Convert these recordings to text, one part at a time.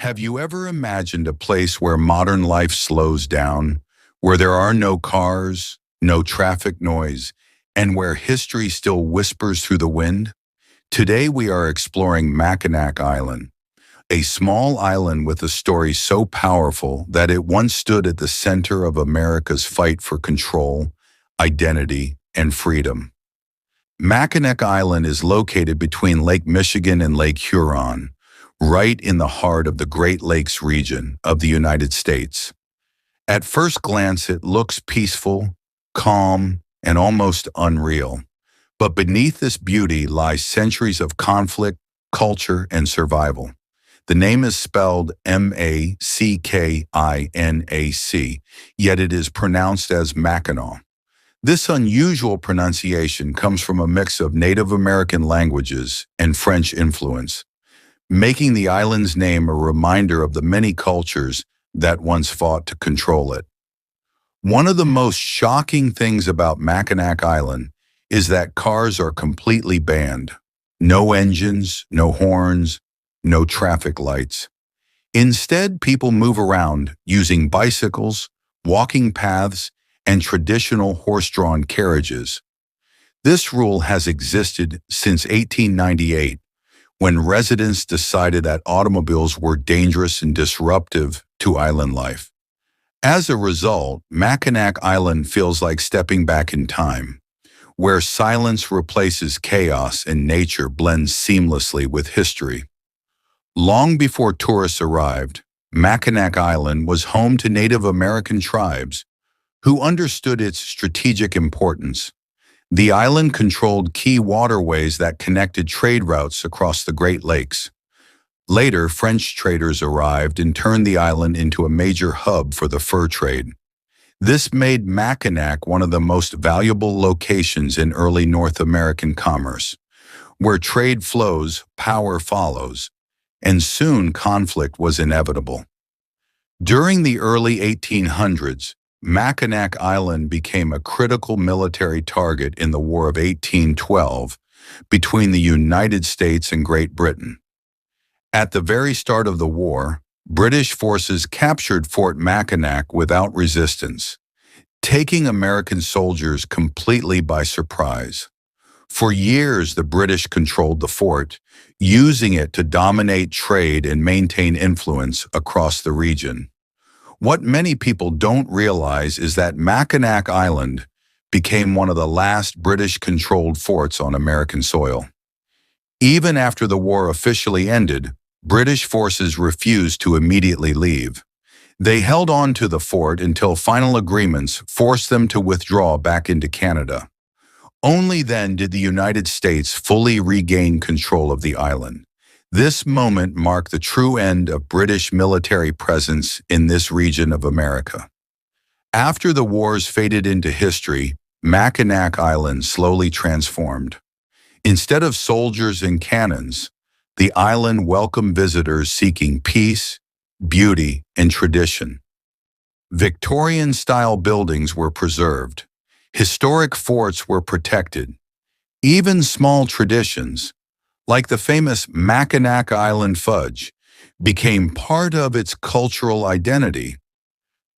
Have you ever imagined a place where modern life slows down, where there are no cars, no traffic noise, and where history still whispers through the wind? Today we are exploring Mackinac Island, a small island with a story so powerful that it once stood at the center of America's fight for control, identity, and freedom. Mackinac Island is located between Lake Michigan and Lake Huron, right in the heart of the Great Lakes region of the United States. At first glance, it looks peaceful, calm, and almost unreal. But beneath this beauty lies centuries of conflict, culture, and survival. The name is spelled Mackinac, yet it is pronounced as Mackinac. This unusual pronunciation comes from a mix of Native American languages and French influence, making the island's name a reminder of the many cultures that once fought to control it. One of the most shocking things about Mackinac Island is that cars are completely banned. No engines, no horns, no traffic lights. Instead, people move around using bicycles, walking paths, and traditional horse-drawn carriages. This rule has existed since 1898, when residents decided that automobiles were dangerous and disruptive to island life. As a result, Mackinac Island feels like stepping back in time, where silence replaces chaos and nature blends seamlessly with history. Long before tourists arrived, Mackinac Island was home to Native American tribes who understood its strategic importance. The island controlled key waterways that connected trade routes across the Great Lakes. Later, French traders arrived and turned the island into a major hub for the fur trade. This made Mackinac one of the most valuable locations in early North American commerce. Where trade flows, power follows, and soon conflict was inevitable. During the early 1800s, Mackinac Island became a critical military target in the War of 1812 between the United States and Great Britain. At the very start of the war, British forces captured Fort Mackinac without resistance, taking American soldiers completely by surprise. For years, the British controlled the fort, using it to dominate trade and maintain influence across the region. What many people don't realize is that Mackinac Island became one of the last British-controlled forts on American soil. Even after the war officially ended, British forces refused to immediately leave. They held on to the fort until final agreements forced them to withdraw back into Canada. Only then did the United States fully regain control of the island. This moment marked the true end of British military presence in this region of America. After the wars faded into history, Mackinac Island slowly transformed. Instead of soldiers and cannons, the island welcomed visitors seeking peace, beauty, and tradition. Victorian-style buildings were preserved. Historic forts were protected. Even small traditions, like the famous Mackinac Island fudge, became part of its cultural identity.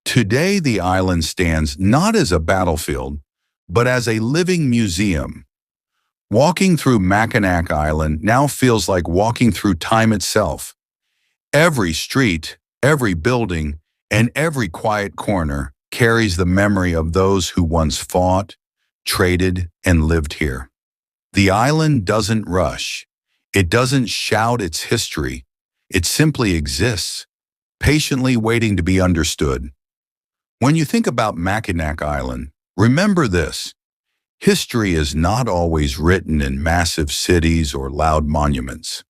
Today, the island stands not as a battlefield, but as a living museum. Walking through Mackinac Island now feels like walking through time itself. Every street, every building, and every quiet corner carries the memory of those who once fought, traded, and lived here. The island doesn't rush. It doesn't shout its history. It simply exists, patiently waiting to be understood. When you think about Mackinac Island, remember this: history is not always written in massive cities or loud monuments.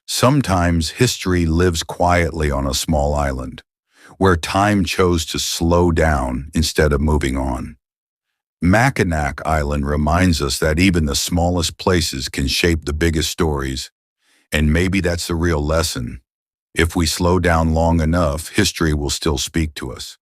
Sometimes history lives quietly on a small island, where time chose to slow down instead of moving on. Mackinac Island reminds us that even the smallest places can shape the biggest stories, and maybe that's the real lesson. If we slow down long enough, history will still speak to us.